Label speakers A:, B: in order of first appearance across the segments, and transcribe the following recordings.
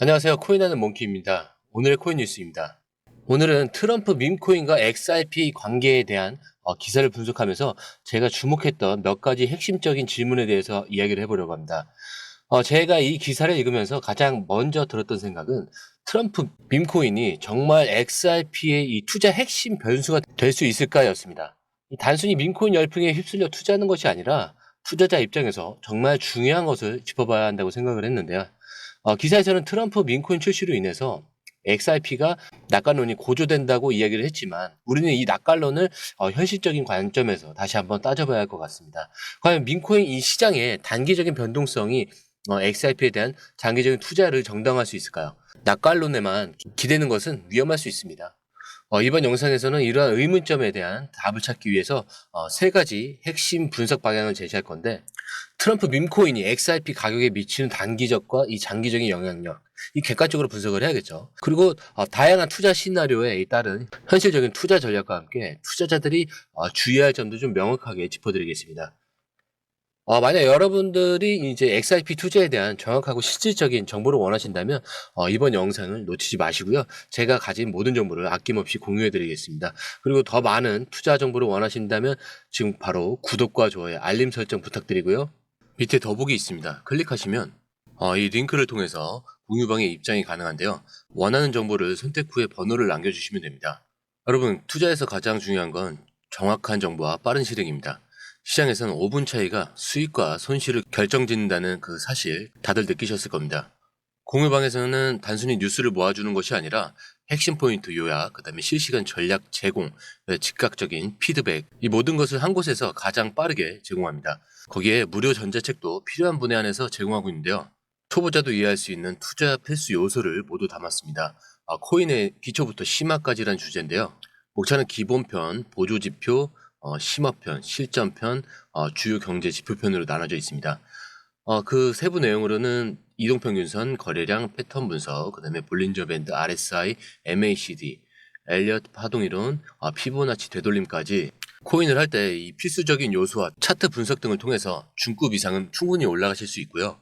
A: 안녕하세요. 코인하는 몽키입니다. 오늘의 코인 뉴스입니다. 오늘은 트럼프 밈코인과 XRP 관계에 대한 기사를 분석하면서 제가 주목했던 몇 가지 핵심적인 질문에 대해서 이야기를 해보려고 합니다. 제가 이 기사를 읽으면서 가장 먼저 들었던 생각은 트럼프 밈코인이 정말 XRP의 이 투자 핵심 변수가 될 수 있을까였습니다. 단순히 밈코인 열풍에 휩쓸려 투자하는 것이 아니라 투자자 입장에서 정말 중요한 것을 짚어봐야 한다고 생각을 했는데요. 기사에서는 트럼프 민코인 출시로 인해서 XRP가 낙관론이 고조된다고 이야기를 했지만 우리는 이 낙관론을 현실적인 관점에서 다시 한번 따져봐야 할 것 같습니다. 과연 민코인 이 시장의 단기적인 변동성이 XRP에 대한 장기적인 투자를 정당화할 수 있을까요? 낙관론에만 기대는 것은 위험할 수 있습니다. 이번 영상에서는 이러한 의문점에 대한 답을 찾기 위해서 세 가지 핵심 분석 방향을 제시할 건데, 트럼프 밈코인이 XRP 가격에 미치는 단기적과 이 장기적인 영향력, 이 객관적으로 분석을 해야겠죠. 그리고 다양한 투자 시나리오에 따른 현실적인 투자 전략과 함께 투자자들이 주의할 점도 좀 명확하게 짚어드리겠습니다. 만약 여러분들이 이제 XRP 투자에 대한 정확하고 실질적인 정보를 원하신다면 이번 영상을 놓치지 마시고요. 제가 가진 모든 정보를 아낌없이 공유해 드리겠습니다. 그리고 더 많은 투자 정보를 원하신다면 지금 바로 구독과 좋아요, 알림 설정 부탁드리고요. 밑에 더보기 있습니다. 클릭하시면 이 링크를 통해서 공유방에 입장이 가능한데요. 원하는 정보를 선택 후에 번호를 남겨주시면 됩니다. 여러분, 투자에서 가장 중요한 건 정확한 정보와 빠른 실행입니다. 시장에서는 5분 차이가 수익과 손실을 결정짓는다는 그 사실 다들 느끼셨을 겁니다. 공유방에서는 단순히 뉴스를 모아주는 것이 아니라 핵심 포인트 요약, 그 다음에 실시간 전략 제공, 즉각적인 피드백, 이 모든 것을 한 곳에서 가장 빠르게 제공합니다. 거기에 무료 전자책도 필요한 분에 한해서 제공하고 있는데요. 초보자도 이해할 수 있는 투자 필수 요소를 모두 담았습니다. 코인의 기초부터 심화까지란 주제인데요. 목차는 기본편, 보조지표, 심화편, 실전편, 주요 경제 지표편으로 나눠져 있습니다. 그 세부 내용으로는 이동평균선, 거래량, 패턴 분석, 그 다음에 볼린저 밴드, RSI, MACD, 엘리엇 파동이론, 피보나치 되돌림까지 코인을 할 때 이 필수적인 요소와 차트 분석 등을 통해서 중급 이상은 충분히 올라가실 수 있고요.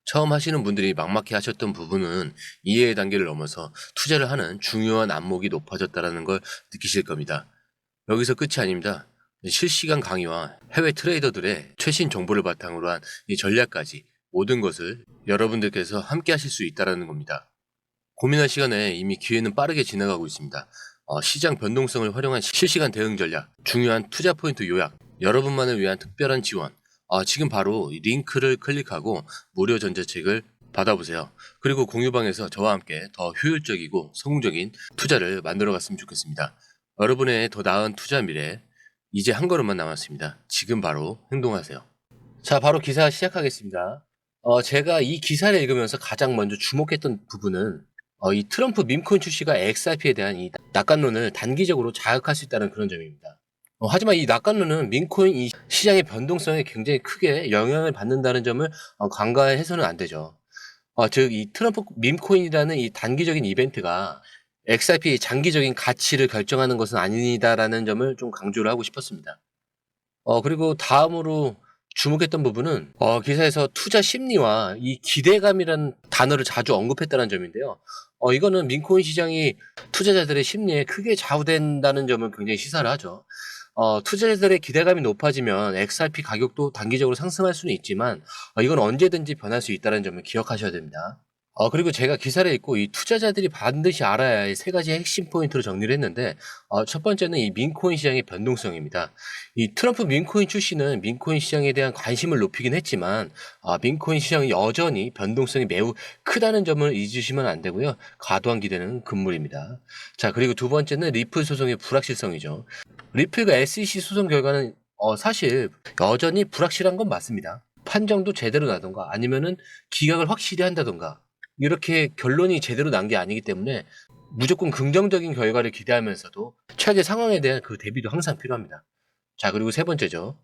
A: 처음 하시는 분들이 막막해 하셨던 부분은 이해의 단계를 넘어서 투자를 하는 중요한 안목이 높아졌다는 걸 느끼실 겁니다. 여기서 끝이 아닙니다. 실시간 강의와 해외 트레이더들의 최신 정보를 바탕으로 한 이 전략까지 모든 것을 여러분들께서 함께 하실 수 있다는 겁니다. 고민할 시간에 이미 기회는 빠르게 지나가고 있습니다. 시장 변동성을 활용한 실시간 대응 전략, 중요한 투자 포인트 요약, 여러분만을 위한 특별한 지원. 지금 바로 이 링크를 클릭하고 무료 전자책을 받아보세요. 그리고 공유방에서 저와 함께 더 효율적이고 성공적인 투자를 만들어 갔으면 좋겠습니다. 여러분의 더 나은 투자 미래, 이제 한 걸음만 남았습니다. 지금 바로 행동하세요. 자, 바로 기사 시작하겠습니다. 제가 이 기사를 읽으면서 가장 먼저 주목했던 부분은 이 트럼프 밈코인 출시가 XRP에 대한 이 낙관론을 단기적으로 자극할 수 있다는 그런 점입니다. 하지만 이 낙관론은 밈코인 이 시장의 변동성에 굉장히 크게 영향을 받는다는 점을 간과해서는 안 되죠. 즉, 이 트럼프 밈코인이라는 이 단기적인 이벤트가 XRP의 장기적인 가치를 결정하는 것은 아니다라는 점을 좀 강조를 하고 싶었습니다. 그리고 다음으로 주목했던 부분은 기사에서 투자 심리와 이 기대감이라는 단어를 자주 언급했다는 점인데요. 이거는 민코인 시장이 투자자들의 심리에 크게 좌우된다는 점을 굉장히 시사를 하죠. 투자자들의 기대감이 높아지면 XRP 가격도 단기적으로 상승할 수는 있지만 이건 언제든지 변할 수 있다는 점을 기억하셔야 됩니다. 그리고 제가 기사를 읽고 이 투자자들이 반드시 알아야 할 세 가지 핵심 포인트로 정리를 했는데, 첫 번째는 이 민코인 시장의 변동성입니다. 이 트럼프 민코인 출시는 민코인 시장에 대한 관심을 높이긴 했지만, 민코인 시장은 여전히 변동성이 매우 크다는 점을 잊으시면 안 되고요. 과도한 기대는 금물입니다. 자, 그리고 두 번째는 리플 소송의 불확실성이죠. 리플과 SEC 소송 결과는 사실 여전히 불확실한 건 맞습니다. 판정도 제대로 나던가 아니면은 기각을 확실히 한다던가 이렇게 결론이 제대로 난 게 아니기 때문에 무조건 긍정적인 결과를 기대하면서도 최악의 상황에 대한 그 대비도 항상 필요합니다. 자, 그리고 세 번째죠.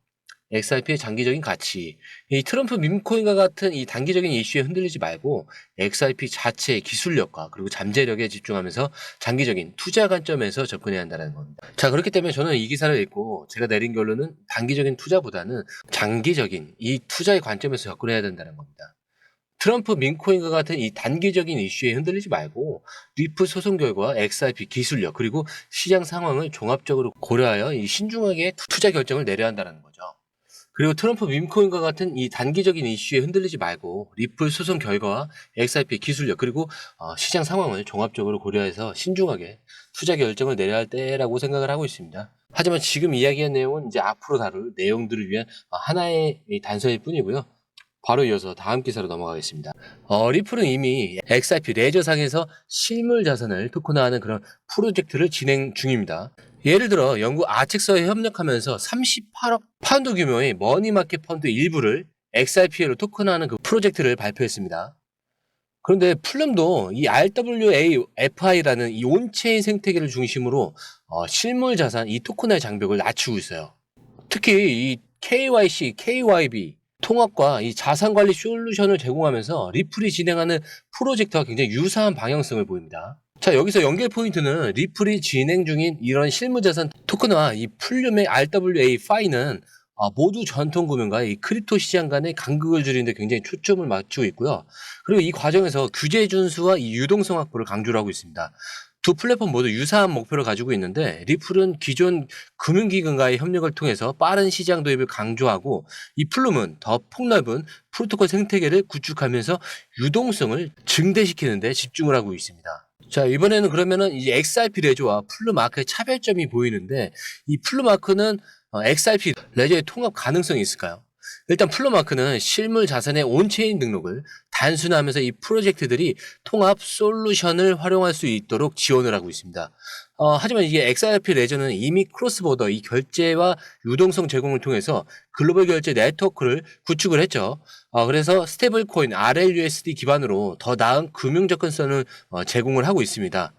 A: XRP의 장기적인 가치. 이 트럼프 밈코인과 같은 이 단기적인 이슈에 흔들리지 말고 XRP 자체의 기술력과 그리고 잠재력에 집중하면서 장기적인 투자 관점에서 접근해야 한다는 겁니다. 자, 그렇기 때문에 저는 이 기사를 읽고 제가 내린 결론은 단기적인 투자보다는 장기적인 이 투자의 관점에서 접근해야 된다는 겁니다. 트럼프 민코인과 같은 이 단기적인 이슈에 흔들리지 말고 리플 소송 결과 XRP 기술력 그리고 시장 상황을 종합적으로 고려하여 이 신중하게 투자 결정을 내려야 한다는 거죠. 그리고 트럼프 밈코인과 같은 이 단기적인 이슈에 흔들리지 말고 리플 소송 결과와 XRP 기술력 그리고 시장 상황을 종합적으로 고려해서 신중하게 투자 결정을 내려야 할 때라고 생각을 하고 있습니다. 하지만 지금 이야기한 내용은 이제 앞으로 다룰 내용들을 위한 하나의 단서일 뿐이고요. 바로 이어서 다음 기사로 넘어가겠습니다. 리플은 이미 XRP 레저상에서 실물 자산을 토큰화하는 그런 프로젝트를 진행 중입니다. 예를 들어 영국 아책서에 협력하면서 38억 파운드 규모의 머니마켓 펀드 일부를 XRP로 토큰화하는 그 프로젝트를 발표했습니다. 그런데 플룸도 이 RWAFI라는 이 온체인 생태계를 중심으로 실물 자산 이 토큰화의 장벽을 낮추고 있어요. 특히 이 KYC, KYB 통합과 이 자산관리 솔루션을 제공하면서 리플이 진행하는 프로젝트와 굉장히 유사한 방향성을 보입니다. 자, 여기서 연결 포인트는 리플이 진행 중인 이런 실무자산 토큰화 이 플룸의 RWAFI는 모두 전통금융과 이 크립토 시장 간의 간극을 줄이는데 굉장히 초점을 맞추고 있고요. 그리고 이 과정에서 규제 준수와 이 유동성 확보를 강조를 하고 있습니다. 두 플랫폼 모두 유사한 목표를 가지고 있는데 리플은 기존 금융기관과의 협력을 통해서 빠른 시장 도입을 강조하고 이 플룸은 더 폭넓은 프로토콜 생태계를 구축하면서 유동성을 증대시키는 데 집중을 하고 있습니다. 자, 이번에는 그러면은 이제 XRP 레저와 플룸 마크의 차별점이 보이는데 이 플룸 마크는 XRP 레저의 통합 가능성이 있을까요? 일단 플로마크는 실물 자산의 온체인 등록을 단순화하면서 이 프로젝트들이 통합 솔루션을 활용할 수 있도록 지원을 하고 있습니다. 하지만 이게 XRP 레저는 이미 크로스보더 이 결제와 유동성 제공을 통해서 글로벌 결제 네트워크를 구축을 했죠. 그래서 스테이블 코인 RLUSD 기반으로 더 나은 금융 접근성을 제공을 하고 있습니다.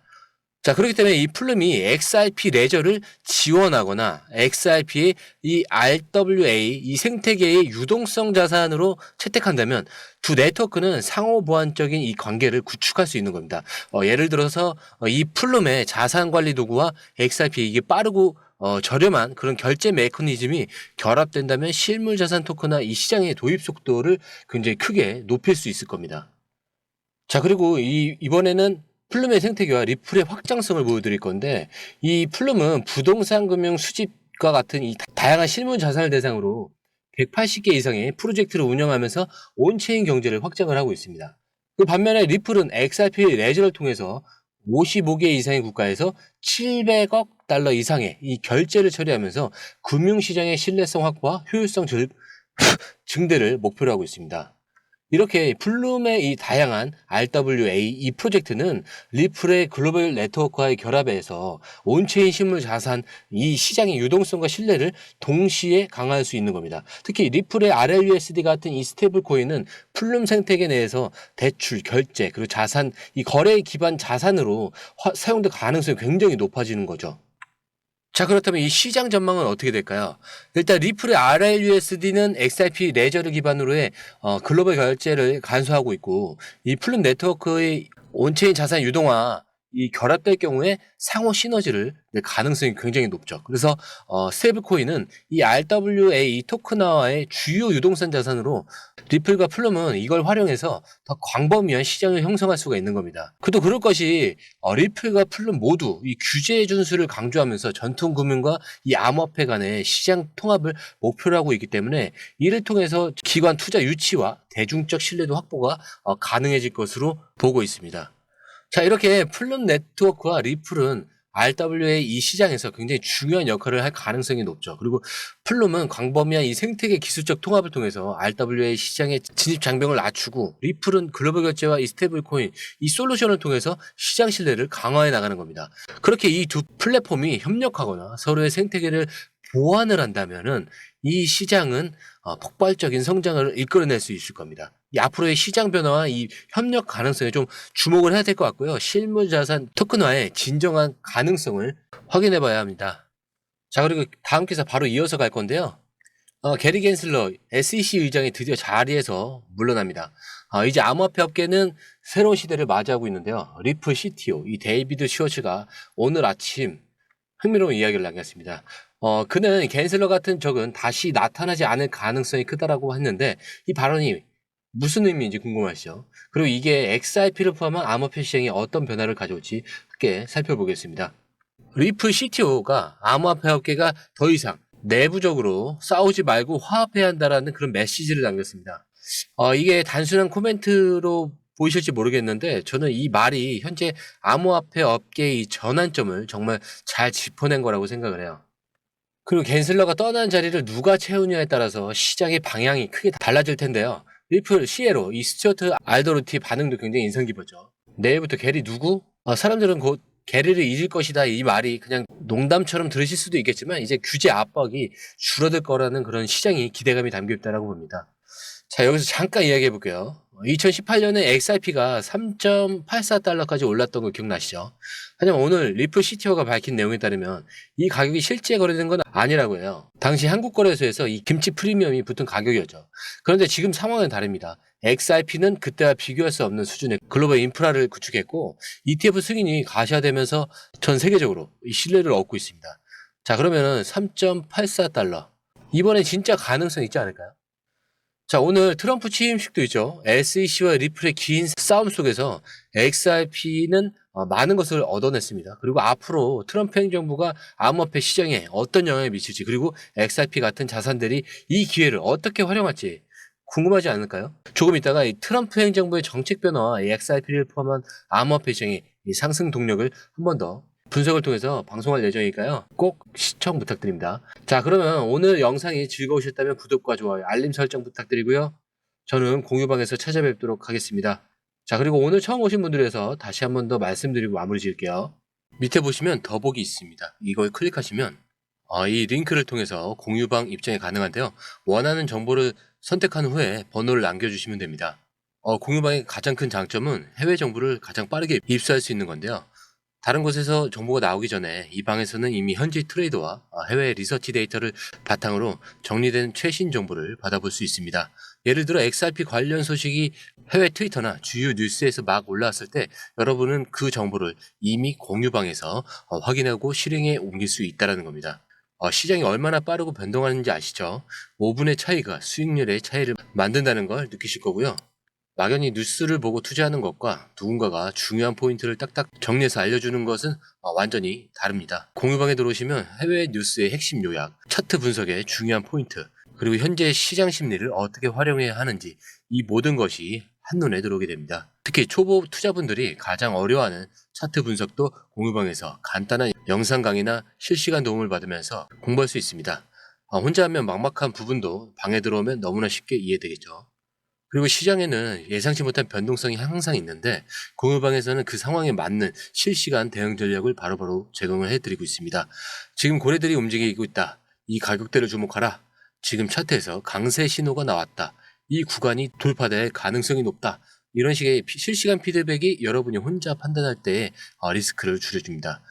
A: 자, 그렇기 때문에 이 플룸이 XRP 레저를 지원하거나 XRP의 이 RWA, 이 생태계의 유동성 자산으로 채택한다면 두 네트워크는 상호 보완적인 이 관계를 구축할 수 있는 겁니다. 예를 들어서 이 플룸의 자산 관리 도구와 XRP 이게 빠르고 저렴한 그런 결제 메커니즘이 결합된다면 실물 자산 토큰화 이 시장의 도입 속도를 굉장히 크게 높일 수 있을 겁니다. 자, 그리고 이번에는 플룸의 생태계와 리플의 확장성을 보여드릴 건데 이 플룸은 부동산 금융 수집과 같은 이 다양한 실물 자산을 대상으로 180개 이상의 프로젝트를 운영하면서 온체인 경제를 확장을 하고 있습니다. 그 반면에 리플은 XRP 레저를 통해서 55개 이상의 국가에서 700억 달러 이상의 이 결제를 처리하면서 금융시장의 신뢰성 확보와 효율성 증대를 목표로 하고 있습니다. 이렇게 플룸의 이 다양한 RWA 이 프로젝트는 리플의 글로벌 네트워크와의 결합에서 온체인 실물 자산 이 시장의 유동성과 신뢰를 동시에 강화할 수 있는 겁니다. 특히 리플의 RLUSD 같은 이 스테이블 코인은 플룸 생태계 내에서 대출, 결제, 그리고 자산, 이 거래 기반 자산으로 사용될 가능성이 굉장히 높아지는 거죠. 자, 그렇다면 이 시장 전망은 어떻게 될까요? 일단 리플의 RLUSD는 XRP 레저를 기반으로의 글로벌 결제를 간소화하고 있고 이 플룸 네트워크의 온체인 자산 유동화 이 결합될 경우에 상호 시너지를 낼 가능성이 굉장히 높죠. 그래서 스테이블 코인은 이 RWA 토큰화의 주요 유동성 자산으로 리플과 플룸은 이걸 활용해서 더 광범위한 시장을 형성할 수가 있는 겁니다. 그도 그럴 것이 리플과 플룸 모두 이 규제 준수를 강조하면서 전통 금융과 이 암호화폐 간의 시장 통합을 목표로 하고 있기 때문에 이를 통해서 기관 투자 유치와 대중적 신뢰도 확보가 가능해질 것으로 보고 있습니다. 자, 이렇게 플룸 네트워크와 리플은 RWA 이 시장에서 굉장히 중요한 역할을 할 가능성이 높죠. 그리고 플룸은 광범위한 이 생태계 기술적 통합을 통해서 RWA 시장의 진입 장벽을 낮추고 리플은 글로벌 결제와 이 스테이블 코인 이 솔루션을 통해서 시장 신뢰를 강화해 나가는 겁니다. 그렇게 이 두 플랫폼이 협력하거나 서로의 생태계를 보완을 한다면은 이 시장은 폭발적인 성장을 이끌어낼 수 있을 겁니다. 이 앞으로의 시장 변화와 이 협력 가능성에 좀 주목을 해야 될 것 같고요. 실물 자산 토큰화의 진정한 가능성을 확인해 봐야 합니다. 자, 그리고 다음 기사 바로 이어서 갈 건데요. 게리 겐슬러 SEC 의장이 드디어 자리에서 물러납니다. 이제 암호화폐 업계는 새로운 시대를 맞이하고 있는데요. 리플 CTO 이 데이비드 슈워츠가 오늘 아침 흥미로운 이야기를 남겼습니다. 그는 겐슬러 같은 적은 다시 나타나지 않을 가능성이 크다라고 했는데 이 발언이 무슨 의미인지 궁금하시죠? 그리고 이게 XRP를 포함한 암호화폐 시장에 어떤 변화를 가져올지 함께 살펴보겠습니다. 리플 CTO가 암호화폐 업계가 더 이상 내부적으로 싸우지 말고 화합해야 한다라는 그런 메시지를 남겼습니다. 이게 단순한 코멘트로 보이실지 모르겠는데 저는 이 말이 현재 암호화폐 업계의 전환점을 정말 잘 짚어낸 거라고 생각을 해요. 그리고 갠슬러가 떠난 자리를 누가 채우냐에 따라서 시장의 방향이 크게 달라질 텐데요. 리플 시에로 이 스튜어트 알더루티 반응도 굉장히 인상 깊었죠. 내일부터 게리 누구? 사람들은 곧 게리를 잊을 것이다 이 말이 그냥 농담처럼 들으실 수도 있겠지만 이제 규제 압박이 줄어들 거라는 그런 시장이 기대감이 담겨 있다고 봅니다. 자, 여기서 잠깐 이야기해 볼게요. 2018년에 XRP가 3.84달러까지 올랐던 거 기억나시죠? 하지만 오늘 리플 CTO가 밝힌 내용에 따르면 이 가격이 실제 거래된 건 아니라고 해요. 당시 한국거래소에서 이 김치 프리미엄이 붙은 가격이었죠. 그런데 지금 상황은 다릅니다. XRP는 그때와 비교할 수 없는 수준의 글로벌 인프라를 구축했고 ETF 승인이 가시화되면서 전 세계적으로 이 신뢰를 얻고 있습니다. 자, 그러면은 3.84달러. 이번에 진짜 가능성 있지 않을까요? 자, 오늘 트럼프 취임식도 있죠. SEC와 리플의 긴 싸움 속에서 XRP는 많은 것을 얻어냈습니다. 그리고 앞으로 트럼프 행정부가 암호화폐 시장에 어떤 영향을 미칠지, 그리고 XRP 같은 자산들이 이 기회를 어떻게 활용할지 궁금하지 않을까요? 조금 있다가 이 트럼프 행정부의 정책 변화와 이 XRP를 포함한 암호화폐 시장의 이 상승 동력을 한 번 더 분석을 통해서 방송할 예정이니까요. 꼭 시청 부탁드립니다. 자, 그러면 오늘 영상이 즐거우셨다면 구독과 좋아요, 알림 설정 부탁드리고요. 저는 공유방에서 찾아뵙도록 하겠습니다. 자, 그리고 오늘 처음 오신 분들 위해서 다시 한 번 더 말씀드리고 마무리 지을게요. 밑에 보시면 더보기 있습니다. 이걸 클릭하시면 이 링크를 통해서 공유방 입장이 가능한데요. 원하는 정보를 선택한 후에 번호를 남겨주시면 됩니다. 공유방의 가장 큰 장점은 해외 정보를 가장 빠르게 입수할 수 있는 건데요. 다른 곳에서 정보가 나오기 전에 이 방에서는 이미 현지 트레이더와 해외 리서치 데이터를 바탕으로 정리된 최신 정보를 받아볼 수 있습니다. 예를 들어 XRP 관련 소식이 해외 트위터나 주요 뉴스에서 막 올라왔을 때 여러분은 그 정보를 이미 공유방에서 확인하고 실행에 옮길 수 있다는 겁니다. 시장이 얼마나 빠르고 변동하는지 아시죠? 5분의 차이가 수익률의 차이를 만든다는 걸 느끼실 거고요. 막연히 뉴스를 보고 투자하는 것과 누군가가 중요한 포인트를 딱딱 정리해서 알려주는 것은 완전히 다릅니다. 공유방에 들어오시면 해외 뉴스의 핵심 요약, 차트 분석의 중요한 포인트, 그리고 현재 시장 심리를 어떻게 활용해야 하는지 이 모든 것이 한눈에 들어오게 됩니다. 특히 초보 투자분들이 가장 어려워하는 차트 분석도 공유방에서 간단한 영상 강의나 실시간 도움을 받으면서 공부할 수 있습니다. 혼자 하면 막막한 부분도 방에 들어오면 너무나 쉽게 이해되겠죠. 그리고 시장에는 예상치 못한 변동성이 항상 있는데 공유방에서는 그 상황에 맞는 실시간 대응 전략을 바로바로 제공을 해드리고 있습니다. 지금 고래들이 움직이고 있다. 이 가격대를 주목하라. 지금 차트에서 강세 신호가 나왔다. 이 구간이 돌파될 가능성이 높다. 이런 식의 실시간 피드백이 여러분이 혼자 판단할 때의 리스크를 줄여줍니다.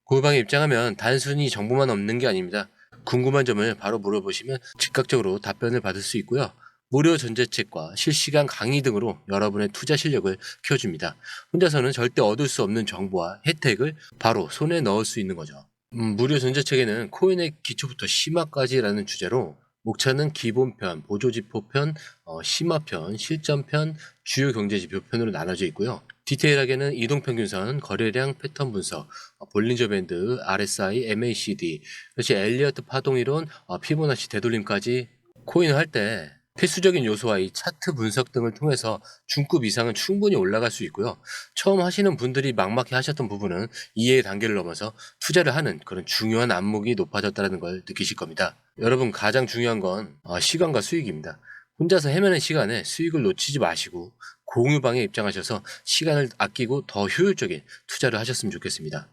A: 공유방에 입장하면 단순히 정보만 얻는 게 아닙니다. 궁금한 점을 바로 물어보시면 즉각적으로 답변을 받을 수 있고요. 무료 전자책과 실시간 강의 등으로 여러분의 투자 실력을 키워줍니다. 혼자서는 절대 얻을 수 없는 정보와 혜택을 바로 손에 넣을 수 있는 거죠. 무료 전자책에는 코인의 기초부터 심화까지라는 주제로 목차는 기본편, 보조지표편, 심화편, 실전편, 주요 경제지표편으로 나눠져 있고요. 디테일하게는 이동평균선, 거래량 패턴 분석, 볼린저 밴드, RSI, MACD, 그렇지 엘리어트 파동이론, 피보나치 되돌림까지 코인을 할 때 필수적인 요소와 이 차트 분석 등을 통해서 중급 이상은 충분히 올라갈 수 있고요. 처음 하시는 분들이 막막해 하셨던 부분은 이해의 단계를 넘어서 투자를 하는 그런 중요한 안목이 높아졌다는 걸 느끼실 겁니다. 여러분 가장 중요한 건 시간과 수익입니다. 혼자서 헤매는 시간에 수익을 놓치지 마시고 공유방에 입장하셔서 시간을 아끼고 더 효율적인 투자를 하셨으면 좋겠습니다.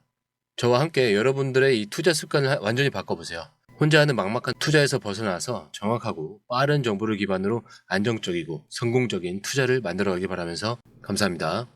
A: 저와 함께 여러분들의 이 투자 습관을 완전히 바꿔보세요. 혼자 하는 막막한 투자에서 벗어나서 정확하고 빠른 정보를 기반으로 안정적이고 성공적인 투자를 만들어가기 바라면서 감사합니다.